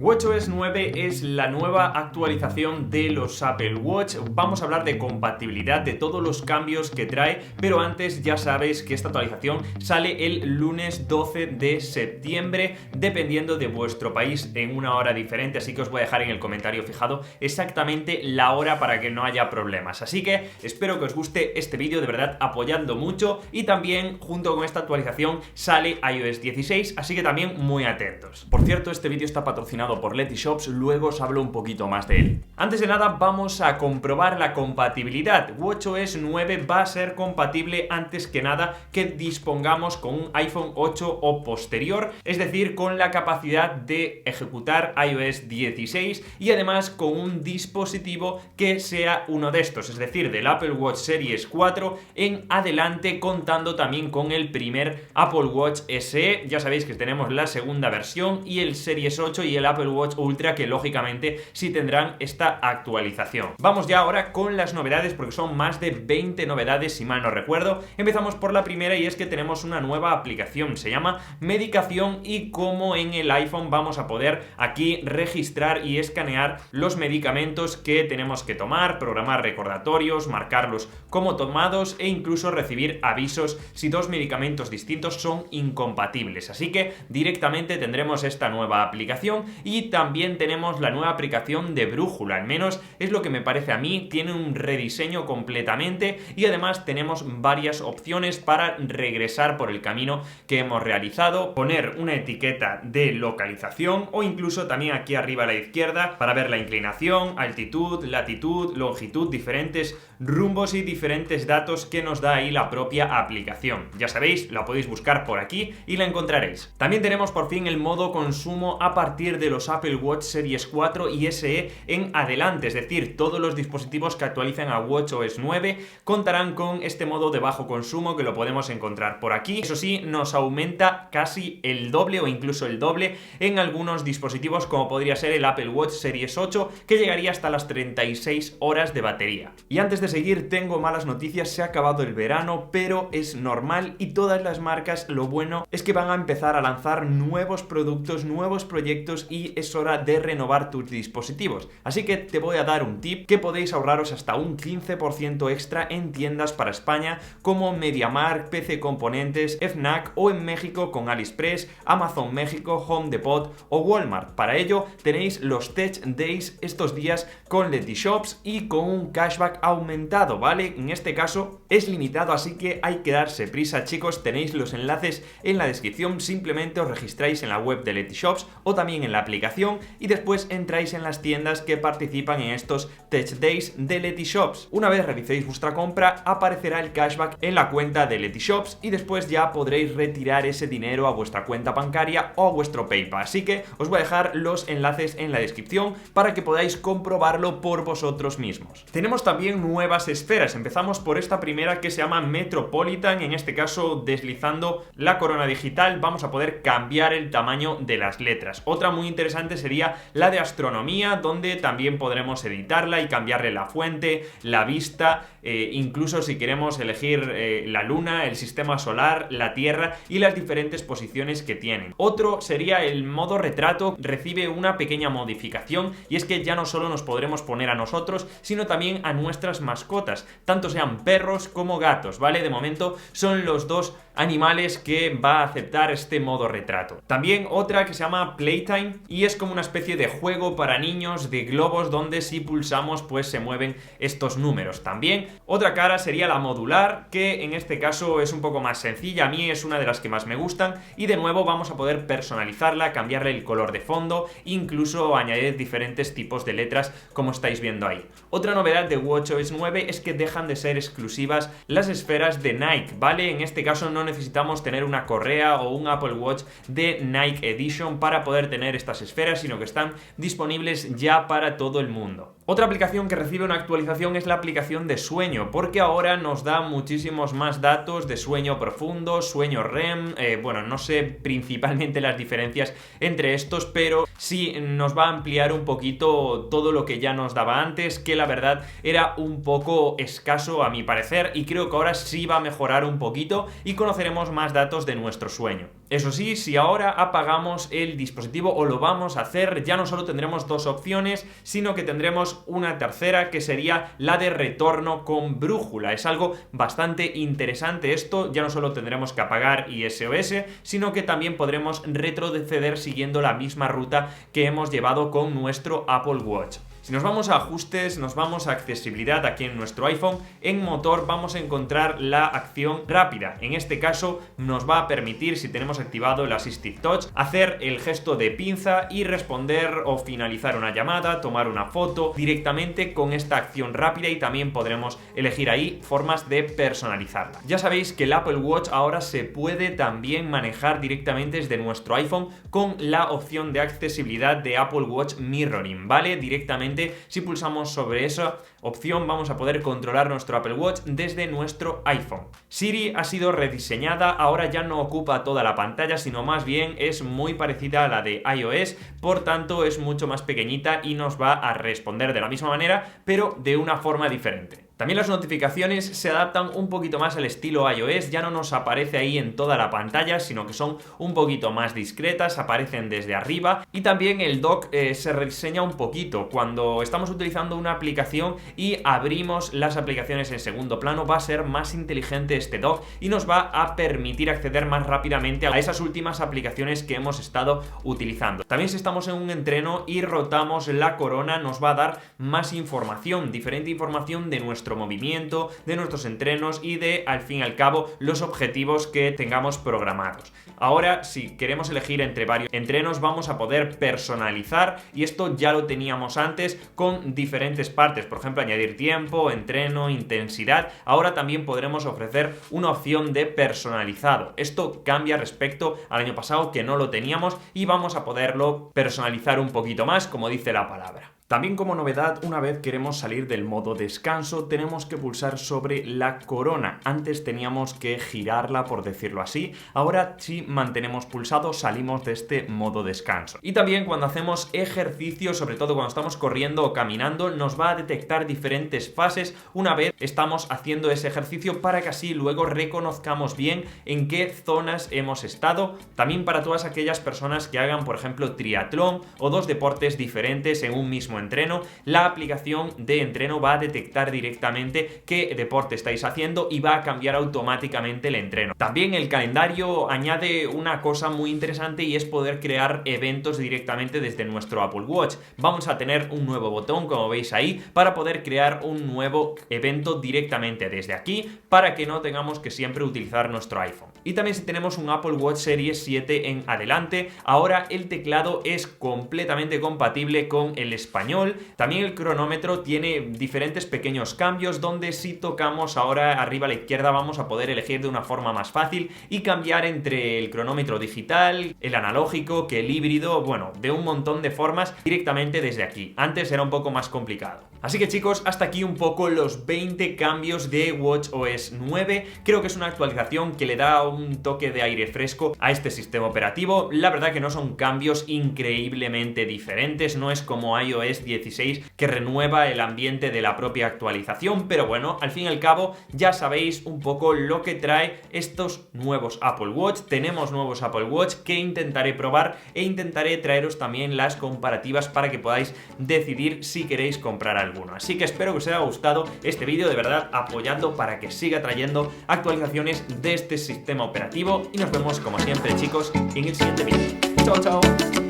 WatchOS 9 es la nueva actualización de los Apple Watch. Vamos a hablar de compatibilidad, de todos los cambios que trae, pero antes ya sabéis que esta actualización sale el lunes 12 de septiembre, dependiendo de vuestro país en una hora diferente, así que os voy a dejar en el comentario fijado exactamente la hora para que no haya problemas. Así que espero que os guste este vídeo, de verdad apoyando mucho, y también junto con esta actualización sale iOS 16, así que también muy atentos. Por cierto, este vídeo está patrocinado por Letyshops, luego os hablo un poquito más de él. Antes de nada vamos a comprobar la compatibilidad. WatchOS 9 va a ser compatible antes que nada que dispongamos con un iPhone 8 o posterior, es decir, con la capacidad de ejecutar iOS 16 y además con un dispositivo que sea uno de estos, es decir, del Apple Watch Series 4 en adelante, contando también con el primer Apple Watch SE. Ya sabéis que tenemos la segunda versión y el Series 8 y el Apple Watch Ultra, que lógicamente sí tendrán esta actualización. Vamos ya ahora con las novedades, porque son más de 20 novedades si mal no recuerdo. Empezamos por la primera, y es que tenemos una nueva aplicación, se llama Medicación, y como en el iPhone vamos a poder aquí registrar y escanear los medicamentos que tenemos que tomar, programar recordatorios, marcarlos como tomados e incluso recibir avisos si dos medicamentos distintos son incompatibles. Así que directamente tendremos esta nueva aplicación. Y también tenemos la nueva aplicación de brújula, al menos es lo que me parece a mí. Tiene un rediseño completamente y además tenemos varias opciones para regresar por el camino que hemos realizado, poner una etiqueta de localización o incluso también aquí arriba a la izquierda para ver la inclinación, altitud, latitud, longitud, diferentes rumbos y diferentes datos que nos da ahí la propia aplicación. Ya sabéis, la podéis buscar por aquí y la encontraréis. También tenemos por fin el modo consumo a partir de los Apple Watch Series 4 y SE en adelante, es decir, todos los dispositivos que actualicen a WatchOS 9 contarán con este modo de bajo consumo, que lo podemos encontrar por aquí. Eso sí, nos aumenta casi el doble o incluso el doble en algunos dispositivos, como podría ser el Apple Watch Series 8, que llegaría hasta las 36 horas de batería. Y antes de seguir, tengo malas noticias. Se ha acabado el verano, pero es normal, y todas las marcas, lo bueno es que van a empezar a lanzar nuevos productos, nuevos proyectos, y es hora de renovar tus dispositivos. Así que te voy a dar un tip que podéis ahorraros hasta un 15% extra en tiendas para España como MediaMarkt, PC Componentes, Fnac, o en México con AliExpress, Amazon México, Home Depot o Walmart. Para ello tenéis los Tech Days estos días con Letyshops y con un cashback aumentado, ¿vale? En este caso es limitado, así que hay que darse prisa, chicos. Tenéis los enlaces en la descripción, simplemente os registráis en la web de Letyshops o también en la aplicación y después entráis en las tiendas que participan en estos Tech Days de Letyshops. Una vez realicéis vuestra compra, aparecerá el cashback en la cuenta de Letyshops y después ya podréis retirar ese dinero a vuestra cuenta bancaria o a vuestro PayPal. Así que os voy a dejar los enlaces en la descripción para que podáis comprobarlo por vosotros mismos. Tenemos también nuevas esferas. Empezamos por esta primera, que se llama Metropolitan. En este caso, deslizando la corona digital vamos a poder cambiar el tamaño de las letras. Otra muy interesante sería la de astronomía, donde también podremos editarla y cambiarle la fuente, la vista, incluso si queremos elegir la luna, el sistema solar, la Tierra y las diferentes posiciones que tienen. Otro sería el modo retrato. Recibe una pequeña modificación, y es que ya no solo nos podremos poner a nosotros, sino también a nuestras mascotas, tanto sean perros como gatos, ¿vale? De momento son los dos animales que va a aceptar este modo retrato. También otra que se llama Playtime, y es como una especie de juego para niños de globos, donde si pulsamos pues se mueven estos números. También otra cara sería la modular, que en este caso es un poco más sencilla. A mí es una de las que más me gustan, y de nuevo vamos a poder personalizarla, cambiarle el color de fondo, incluso añadir diferentes tipos de letras, como estáis viendo ahí. Otra novedad de WatchOS 9 es que dejan de ser exclusivas las esferas de Nike, ¿vale? En este caso no necesitamos tener una correa o un Apple Watch de Nike Edition para poder tener estas esferas, sino que están disponibles ya para todo el mundo. Otra aplicación que recibe una actualización es la aplicación de sueño, porque ahora nos da muchísimos más datos de sueño profundo, sueño REM, bueno, no sé principalmente las diferencias entre estos, pero sí nos va a ampliar un poquito todo lo que ya nos daba antes, que la verdad era un poco escaso a mi parecer, y creo que ahora sí va a mejorar un poquito, y con conoceremos más datos de nuestro sueño. Eso sí, si ahora apagamos el dispositivo o lo vamos a hacer, ya no solo tendremos dos opciones, sino que tendremos una tercera, que sería la de retorno con brújula. Es algo bastante interesante esto. Ya no solo tendremos que apagar iOS, sino que también podremos retroceder siguiendo la misma ruta que hemos llevado con nuestro Apple Watch. Si nos vamos a ajustes, nos vamos a accesibilidad aquí en nuestro iPhone, en motor vamos a encontrar la acción rápida. En este caso nos va a permitir, si tenemos activado el Assistive Touch, hacer el gesto de pinza y responder o finalizar una llamada, tomar una foto directamente con esta acción rápida, y también podremos elegir ahí formas de personalizarla. Ya sabéis que el Apple Watch ahora se puede también manejar directamente desde nuestro iPhone con la opción de accesibilidad de Apple Watch Mirroring, ¿vale? Directamente, si pulsamos sobre esa opción, vamos a poder controlar nuestro Apple Watch desde nuestro iPhone. Siri ha sido rediseñada, ahora ya no ocupa toda la pantalla, sino más bien es muy parecida a la de iOS, por tanto es mucho más pequeñita y nos va a responder de la misma manera, pero de una forma diferente. También las notificaciones se adaptan un poquito más al estilo iOS, ya no nos aparece ahí en toda la pantalla, sino que son un poquito más discretas, aparecen desde arriba, y también el dock se rediseña un poquito. Cuando estamos utilizando una aplicación y abrimos las aplicaciones en segundo plano, va a ser más inteligente este dock y nos va a permitir acceder más rápidamente a esas últimas aplicaciones que hemos estado utilizando. También si estamos en un entreno y rotamos la corona, nos va a dar más información, diferente información de nuestro movimiento, de nuestros entrenos y de, al fin y al cabo, los objetivos que tengamos programados. Ahora, si queremos elegir entre varios entrenos, vamos a poder personalizar, y esto ya lo teníamos antes con diferentes partes, por ejemplo, añadir tiempo, entreno, intensidad. Ahora también podremos ofrecer una opción de personalizado. Esto cambia respecto al año pasado, que no lo teníamos, y vamos a poderlo personalizar un poquito más, como dice la palabra. También, como novedad, una vez queremos salir del modo descanso, tenemos que pulsar sobre la corona. Antes teníamos que girarla, por decirlo así. Ahora, si mantenemos pulsado, salimos de este modo descanso. Y también cuando hacemos ejercicio, sobre todo cuando estamos corriendo o caminando, nos va a detectar diferentes fases una vez estamos haciendo ese ejercicio, para que así luego reconozcamos bien en qué zonas hemos estado. También para todas aquellas personas que hagan, por ejemplo, triatlón o dos deportes diferentes en un mismo entreno, la aplicación de entreno va a detectar directamente qué deporte estáis haciendo y va a cambiar automáticamente el entreno. También el calendario añade una cosa muy interesante, y es poder crear eventos directamente desde nuestro Apple Watch. Vamos a tener un nuevo botón, como veis ahí, para poder crear un nuevo evento directamente desde aquí, para que no tengamos que siempre utilizar nuestro iPhone. Y también, si tenemos un Apple Watch Series 7 en adelante, ahora el teclado es completamente compatible con el español. También el cronómetro tiene diferentes pequeños cambios, donde si tocamos ahora arriba a la izquierda vamos a poder elegir de una forma más fácil y cambiar entre el cronómetro digital, el analógico, que el híbrido, bueno, de un montón de formas directamente desde aquí. Antes era un poco más complicado. Así que, chicos, hasta aquí un poco los 20 cambios de watchOS 9. Creo que es una actualización que le da un toque de aire fresco a este sistema operativo. La verdad que no son cambios increíblemente diferentes, no es como iOS 16 que renueva el ambiente de la propia actualización, pero bueno, al fin y al cabo ya sabéis un poco lo que trae estos nuevos Apple Watch. Tenemos nuevos Apple Watch que intentaré probar, e intentaré traeros también las comparativas para que podáis decidir si queréis comprar alguno. Así que espero que os haya gustado este vídeo, de verdad, apoyando para que siga trayendo actualizaciones de este sistema operativo, y nos vemos como siempre, chicos, en el siguiente vídeo. Chao, chao.